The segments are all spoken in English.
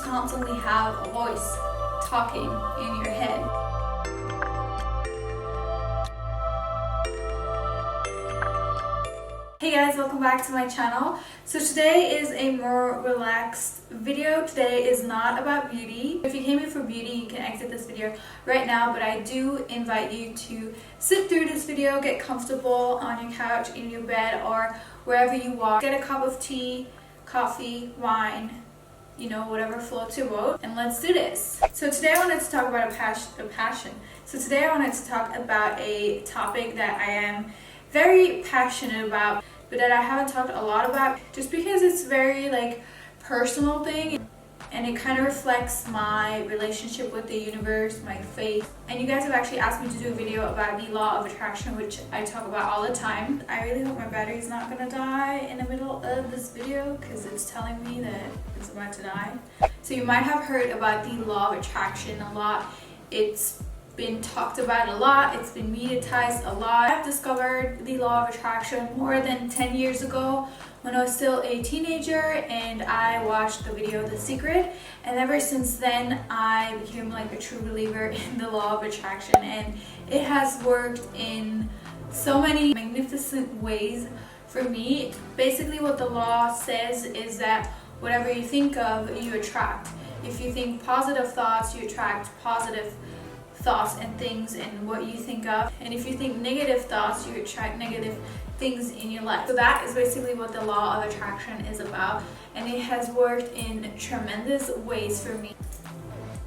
constantly have a voice talking in your head. Hey guys, welcome back to my channel. So today is a more relaxed video. Today is not about beauty. If you came here for beauty, you can exit this video right now, but I do invite you to sit through this video, get comfortable on your couch, in your bed, or wherever you walk. Get a cup of tea, coffee, wine, you know, whatever floats your boat, and let's do this. So today I wanted to talk about a passion. So today I wanted to talk about a topic that I am very passionate about, but that I haven't talked a lot about, just because it's very personal thing, and it kind of reflects my relationship with the universe, my faith. And you guys have actually asked me to do a video about the law of attraction, which I talk about all the time. I really hope my battery is not gonna die in the middle of this video, because it's telling me that it's about to die. So you might have heard about the law of attraction a lot. It's been talked about a lot, it's been mediatized a lot. I've discovered the law of attraction more than 10 years ago when I was still a teenager, and I watched the video The Secret, and ever since then I became a true believer in the law of attraction, and it has worked in so many magnificent ways for me. Basically what the law says is that whatever you think of, you attract. If you think positive thoughts, you attract positive thoughts and things and what you think of, and if you think negative thoughts, you attract negative things in your life. So that is basically what the law of attraction is about, and it has worked in tremendous ways for me.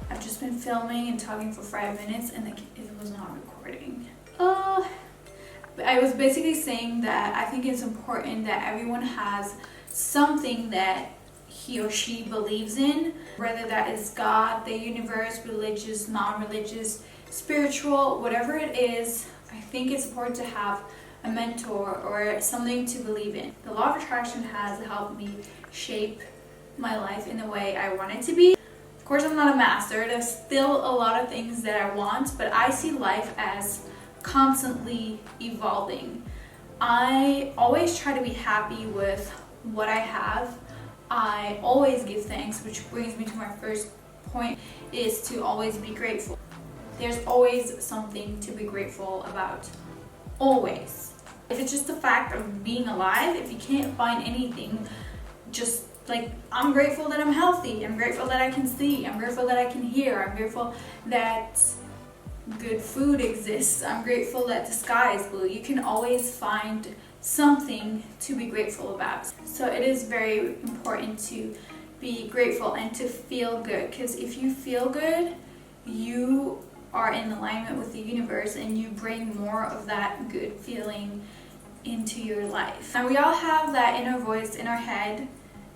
I've just been filming and talking for 5 minutes and it was not recording. But I was basically saying that I think it's important that everyone has something that he or she believes in, whether that is God, the universe, religious, non-religious, spiritual, whatever it is. I think it's important to have a mentor or something to believe in. The law of attraction has helped me shape my life in the way I want it to be. Of course, I'm not a master. There's still a lot of things that I want, but I see life as constantly evolving. I always try to be happy with what I have. I always give thanks, which brings me to my first point, is to always be grateful. There's always something to be grateful about. Always. If it's just the fact of being alive, if you can't find anything, just I'm grateful that I'm healthy, I'm grateful that I can see, I'm grateful that I can hear, I'm grateful that good food exists, I'm grateful that the sky is blue. You can always find something to be grateful about. So it is very important to be grateful and to feel good, because if you feel good, you are in alignment with the universe and you bring more of that good feeling into your life. And we all have that inner voice in our head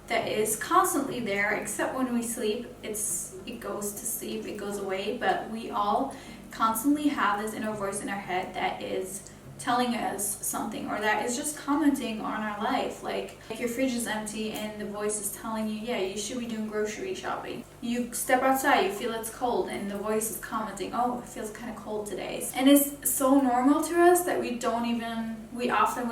that is constantly there, except when we sleep. It goes to sleep, it goes away, but we all constantly have this inner voice in our head that is telling us something, or that is just commenting on our life. Like your fridge is empty and the voice is telling you, yeah, you should be doing grocery shopping. You step outside, you feel it's cold, and the voice is commenting, oh, it feels kind of cold today. And it's so normal to us that we're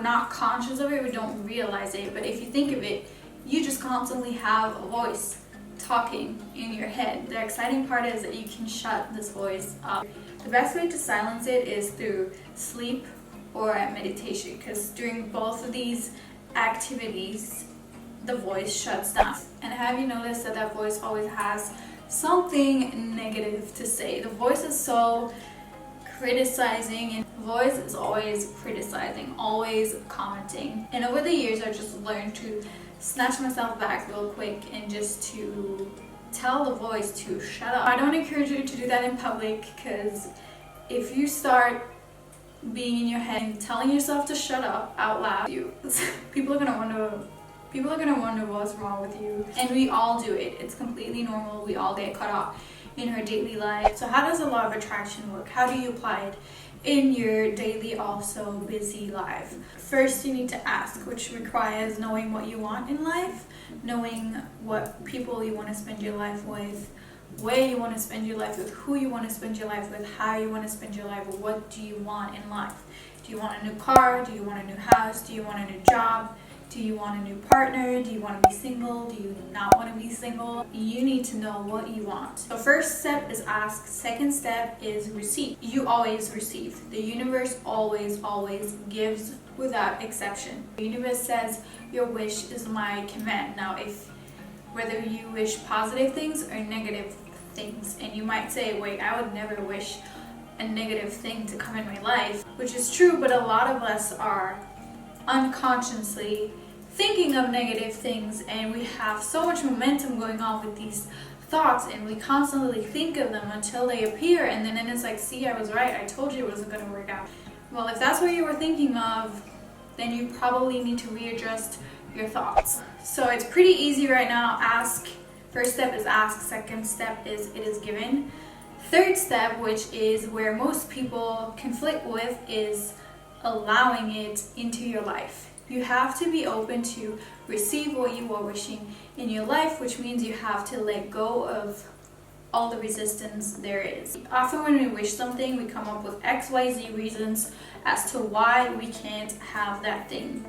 not conscious of it, we don't realize it. But if you think of it, you just constantly have a voice talking in your head. The exciting part is that you can shut this voice up. The best way to silence it is through sleep or meditation, because during both of these activities the voice shuts down. And have you noticed that that voice always has something negative to say? The voice is so criticizing, and the voice is always criticizing, always commenting. And over the years I just learned to snatch myself back real quick and just to tell the voice to shut up. I don't encourage you to do that in public, because if you start being in your head and telling yourself to shut up out loud, people are gonna wonder what's wrong with you. And we all do it. It's completely normal. We all get caught up in our daily life. So how does the law of attraction work? How do you apply it in your daily, also busy life? First, you need to ask, which requires knowing what you want in life, knowing what people you want to spend your life with, where you want to spend your life with, who you want to spend your life with, how you want to spend your life, what do you want in life. Do you want a new car? Do you want a new house? Do you want a new job? Do you want a new partner? Do you want to be single? Do you not want to be single? You need to know what you want. So first step is ask. Second step is receive. You always receive. The universe always gives without exception. The universe says your wish is my command. Now whether you wish positive things or negative things, and you might say, wait, I would never wish a negative thing to come in my life, which is true, but a lot of us are unconsciously thinking of negative things, and we have so much momentum going on with these thoughts, and we constantly think of them until they appear, and then it's like, see, I was right, I told you it wasn't going to work out. Well, if that's what you were thinking of, then you probably need to readjust your thoughts. So it's pretty easy right now. Ask. First step is ask. Second step is it is given. Third step, which is where most people conflict with, is allowing it into your life. You have to be open to receive what you are wishing in your life, which means you have to let go of all the resistance there is. Often when we wish something, we come up with XYZ reasons as to why we can't have that thing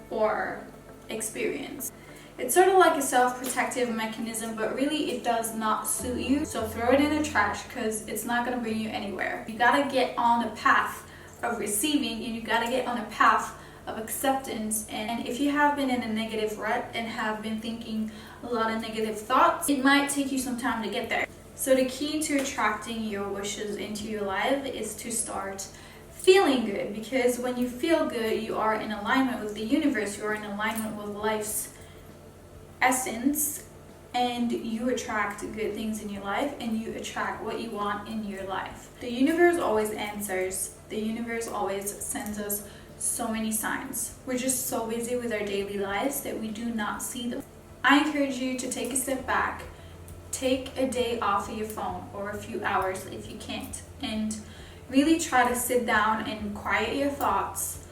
or experience. It's sort of like a self-protective mechanism, but really it does not suit you. So throw it in the trash because it's not going to bring you anywhere. You got to get on a path of receiving, and you got to get on a path of acceptance. And if you have been in a negative rut and have been thinking a lot of negative thoughts, it might take you some time to get there. So the key to attracting your wishes into your life is to start feeling good, because when you feel good, you are in alignment with the universe, you are in alignment with life's essence, and you attract good things in your life, and you attract what you want in your life. The universe always answers. The universe always sends us so many signs. We're just so busy with our daily lives that we do not see them. I encourage you to take a step back, take a day off of your phone, or a few hours if you can't, and really try to sit down and quiet your thoughts.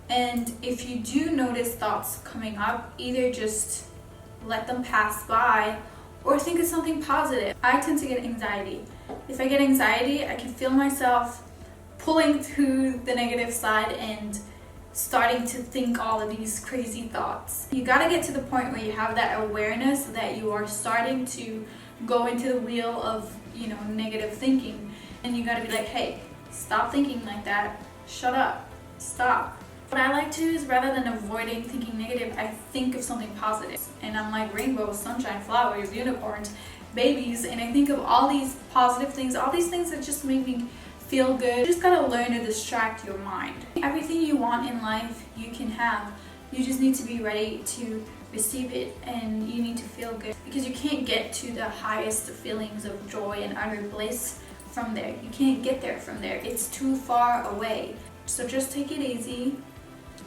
And if you do notice thoughts coming up, either just let them pass by or think of something positive. I tend to get anxiety. If I get anxiety, I can feel myself pulling to the negative side and starting to think all of these crazy thoughts. You gotta get to the point where you have that awareness that you are starting to go into the wheel of, negative thinking. And you gotta be like, hey, stop thinking like that. Shut up. Stop. What I like to do is, rather than avoiding thinking negative, I think of something positive. And I'm like rainbows, sunshine, flowers, unicorns, babies, and I think of all these positive things, all these things that just make me feel good. You just gotta learn to distract your mind. Everything you want in life, you can have. You just need to be ready to receive it, and you need to feel good, because you can't get to the highest feelings of joy and utter bliss from there. You can't get there from there. It's too far away. So just take it easy,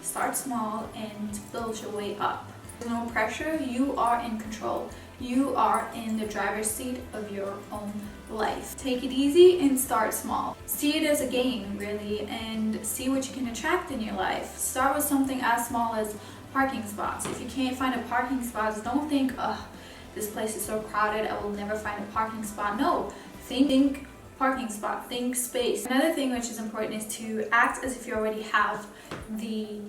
start small, and build your way up. There's no pressure. You are in control. You are in the driver's seat of your own life. Take it easy and start small. See it as a game, really, and see what you can attract in your life. Start with something as small as parking spots. If you can't find a parking spot, don't think, this place is so crowded, I will never find a parking spot. No, think parking spot, think space. Another thing which is important is to act as if you already have the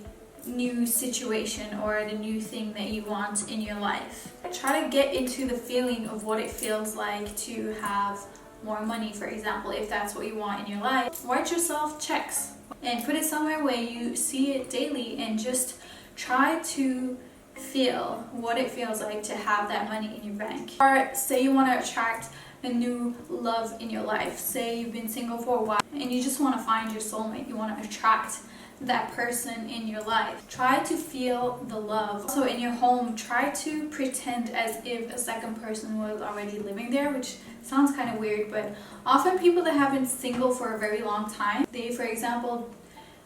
new situation or the new thing that you want in your life. Try to get into the feeling of what it feels like to have more money, for example, if that's what you want in your life. Write yourself checks and put it somewhere where you see it daily, and just try to feel what it feels like to have that money in your bank. Or say you want to attract a new love in your life. Say you've been single for a while and you just want to find your soulmate. You want to attract that person in your life. Try to feel the love. So in your home, try to pretend as if a second person was already living there, which sounds kind of weird, but often people that have been single for a very long time, they, for example,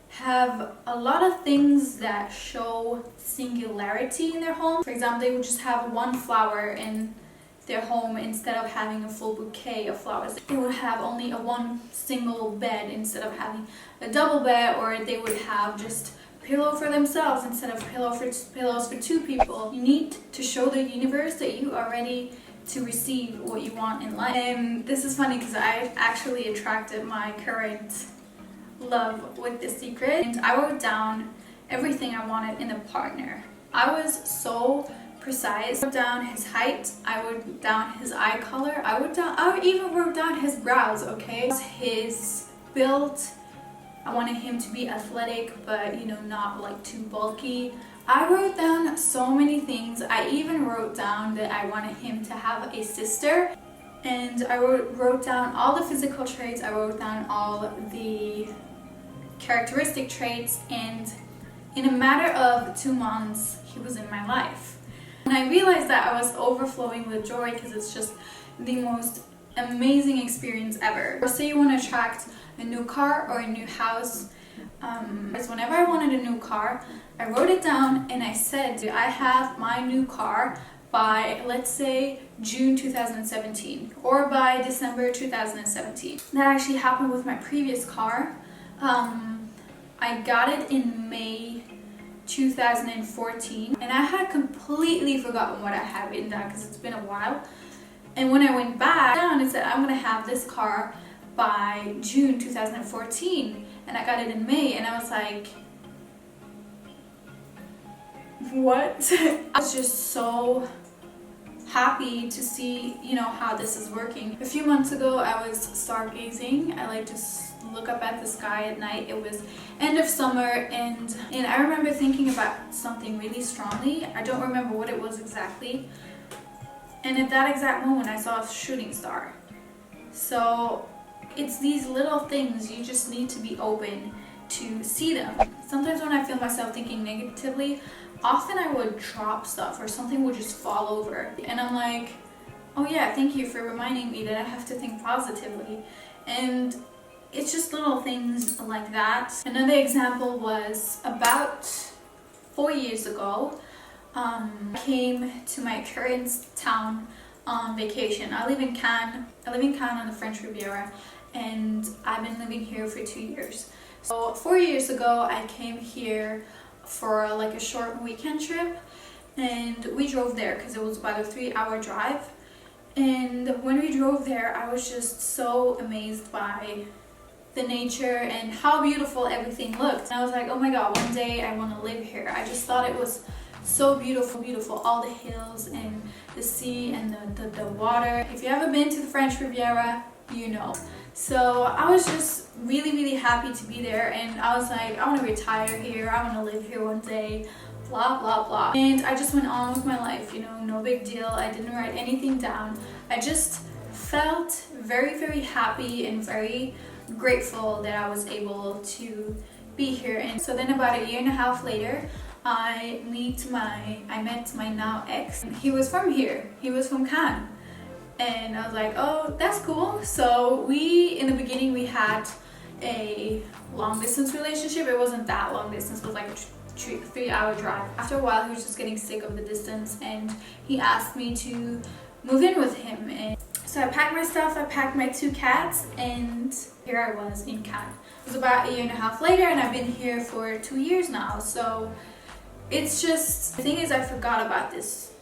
have a lot of things that show singularity in their home. For example, they would just have one flower in their home instead of having a full bouquet of flowers. They would have only one single bed instead of having a double bed, or they would have just a pillow for themselves instead of pillows for two people. You need to show the universe that you are ready to receive what you want in life. And this is funny because I actually attracted my current love with The Secret, and I wrote down everything I wanted in a partner. I was so precise. I wrote down his height, I wrote down his eye color, I even wrote down his brows, okay? His build, I wanted him to be athletic, but you know, not like too bulky. I wrote down so many things. I even wrote down that I wanted him to have a sister. And I wrote down all the physical traits, I wrote down all the characteristic traits, and in a matter of 2 months, he was in my life. And I realized that I was overflowing with joy because it's just the most amazing experience ever. Or say you want to attract a new car or a new house. Whenever I wanted a new car, I wrote it down and I said, I have my new car by, let's say, June 2017 or by December 2017. That actually happened with my previous car. I got it in May 2014 and I had completely forgotten what I had written down because it's been a while. And when I went back down, it said I'm gonna have this car by June 2014 and I got it in May, and I was like, what? I was just so happy to see, you know, how this is working. A few months ago I was stargazing. I like to look up at the sky at night. It was end of summer, and I remember thinking about something really strongly. I don't remember what it was exactly, and at that exact moment I saw a shooting star. So it's these little things, you just need to be open to see them. Sometimes when I feel myself thinking negatively, often I would drop stuff or something would just fall over, and I'm like, oh yeah, thank you for reminding me that I have to think positively. And it's just little things like that. Another example was about 4 years ago. I came to my current town on vacation. I live in Cannes on the French Riviera, and I've been living here for 2 years. So 4 years ago I came here for like a short weekend trip, and we drove there because it was about a 3-hour drive. And when we drove there, I was just so amazed by the nature and how beautiful everything looked. And I was like, oh my god, one day I want to live here. I just thought it was so beautiful, all the hills and the sea and the water. If you haven't been to the French Riviera, you know. So I was just really happy to be there, and I was like, I want to retire here, I want to live here one day, blah blah blah. And I just went on with my life, you know, no big deal. I didn't write anything down. I just felt very happy and very grateful that I was able to be here. And so then about 1.5 years later, I met my now ex. He was from here, he was from Cannes. And I was like, oh, that's cool. So in the beginning we had a long distance relationship. It wasn't that long distance, it was like a 3-hour drive. After a while he was just getting sick of the distance, and he asked me to move in with him. And so I packed my stuff, I packed my 2 cats, and here I was in Cannes. It was about 1.5 years later, and I've been here for 2 years now. So it's just, the thing is, I forgot about this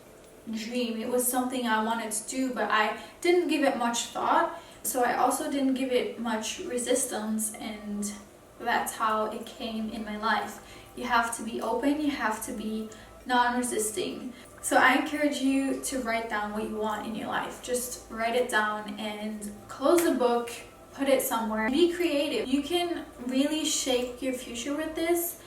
dream. It was something I wanted to do, but I didn't give it much thought. So I also didn't give it much resistance, and that's how it came in my life. You have to be open, you have to be non-resisting. So I encourage you to write down what you want in your life. Just write it down and close the book, put it somewhere. Be creative. You can really shape your future with this,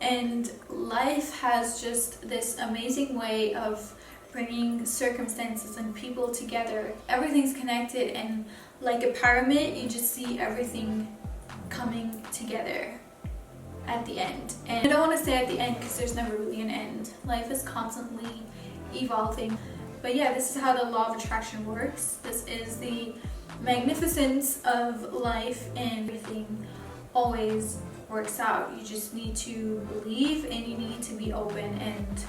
and life has just this amazing way of bringing circumstances and people together. Everything's connected, and like a pyramid, you just see everything coming together at the end. And I don't want to say at the end because there's never really an end. Life is constantly evolving. But yeah, this is how the law of attraction works. This is the magnificence of life, and everything always works out. You just need to believe, and you need to be open and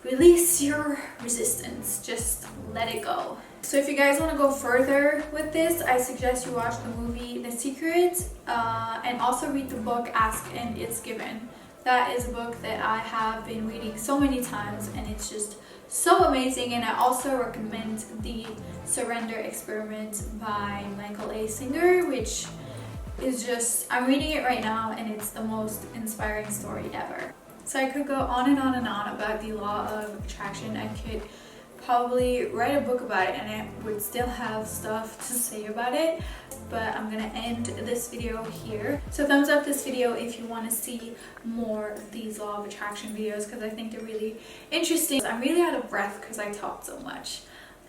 release your resistance. Just let it go. So if you guys want to go further with this, I suggest you watch the movie The Secret, and also read the book Ask and It's Given. That is a book that I have been reading so many times, and it's just so amazing. And I also recommend The Surrender Experiment by Michael A. Singer, which is just, I'm reading it right now, and it's the most inspiring story ever. So I could go on and on and on about the law of attraction. I could probably write a book about it and I would still have stuff to say about it, but I'm gonna end this video here. So thumbs up this video if you want to see more of these law of attraction videos, because I think they're really interesting. I'm really out of breath because I talked so much.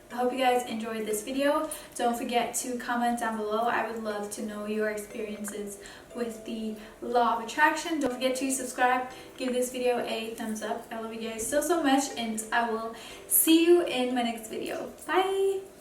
I hope you guys enjoyed this video. Don't forget to comment down below. I would love to know your experiences with the law of attraction. Don't forget to subscribe, give this video a thumbs up. I love you guys so much, and I will see you in my next video. Bye!